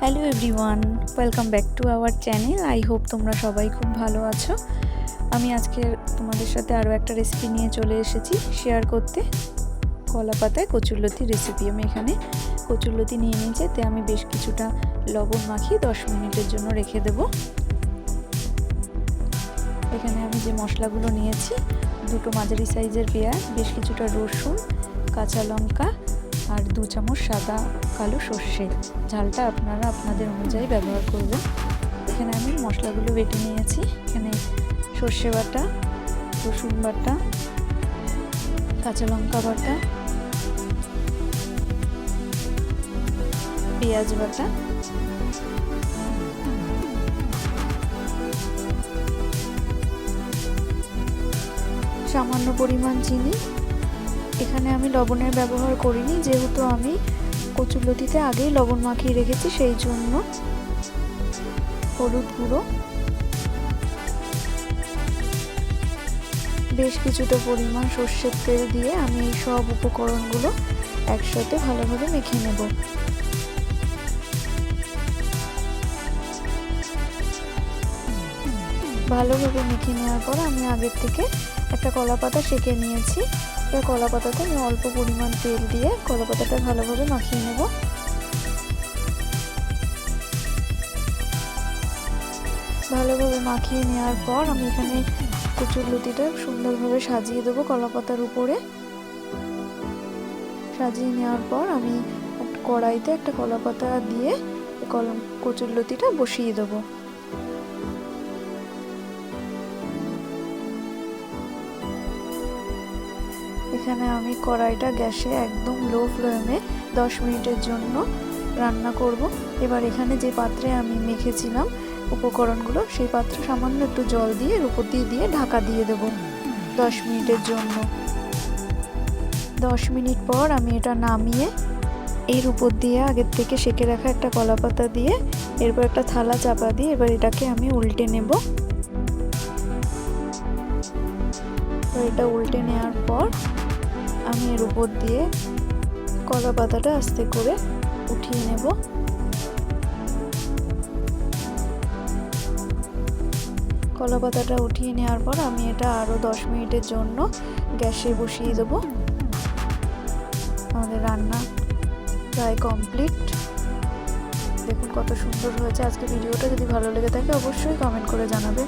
Hello everyone, welcome back to our channel. I hope তোমরা সবাই খুব ভালো আছো। আমি আজকে তোমাদের সাথে আরও একটা রেসিপি নিয়ে চলে এসেছি শেয়ার করতে। কলা পাতায় কচুরলতি রেসিপি। আমি এখানে কচুরলতি নিয়ে নিয়েছি, তে আমি বেশ কিছুটা লবণ মাখিয়ে 10 মিনিটের জন্য রেখে দেব। এখানে আমি যে মশলাগুলো নিয়েছি, দুটো মাঝারি সাইজের পেঁয়াজ, বেশ কিছুটা রসুন, কাঁচা লঙ্কা আর 2 চামচ সাদা কালো সর্ষে। ঝালটা আপনারা আপনাদের অনুযায়ী ব্যবহার করবেন। এখানে আমি মশলাগুলো বেটে নিয়েছি। এখানে সর্ষে বাটা, রসুন বাটা, কাঁচা লঙ্কা বাটা, পেঁয়াজ বাটা, সামান্য পরিমাণ চিনি। এখানে আমি লবণের ব্যবহার করিনি, যেহেতু আমি কচুরলতিতে আগেই লবণ মাখিয়ে রেখেছি, সেই জন্য। হলুদ গুঁড়ো, বেশ কিছুটা পরিমাণ সর্ষের তেল দিয়ে আমি এই সব উপকরণগুলো একসাথে ভালোভাবে মেখে নেব। ভালোভাবে মেখে নেওয়ার পর আমি আগের থেকে একটা কলা পাতা সেঁকে নিয়েছি। এবার কলা পাতাতে আমি অল্প পরিমাণ তেল দিয়ে কলা পাতাটা ভালোভাবে মাখিয়ে নেব। ভালোভাবে মাখিয়ে নেওয়ার পর আমি এখানে কচুরলতিটা সুন্দরভাবে সাজিয়ে দেবো কলা পাতার উপরে। সাজিয়ে নেওয়ার পর আমি কড়াইতে একটা কলা পাতা দিয়ে কচুরলতিটা বসিয়ে দেবো। এখানে আমি কড়াইটা গ্যাসে একদম লো ফ্লেমে 10 মিনিটের জন্য রান্না করব। এবার এখানে যে পাত্রে আমি মেখেছিলাম উপকরণগুলো, সেই পাত্রে সামান্য একটু জল দিয়ে এর উপর দিয়ে ঢাকা দিয়ে দেব 10 মিনিটের জন্য। 10 মিনিট পর আমি এটা নামিয়ে এর উপর দিয়ে আগের থেকে সেঁকে রাখা একটা কলা পাতা দিয়ে এরপর একটা থালা চাপা দিয়ে এবার এটাকে আমি উল্টে নেব। এটা উল্টে নেওয়ার পর আমি এর উপর দিয়ে কলা পাতাটা আস্তে করে উঠিয়ে নেব। কলা পাতাটা উঠিয়ে নেওয়ার পর আমি এটা আরও 10 মিনিটের জন্য গ্যাসে বসিয়ে দেব। আমাদের রান্না প্রায় কমপ্লিট। দেখুন কত সুন্দর হয়েছে। আজকে ভিডিওটা যদি ভালো লেগে থাকে অবশ্যই কমেন্ট করে জানাবে।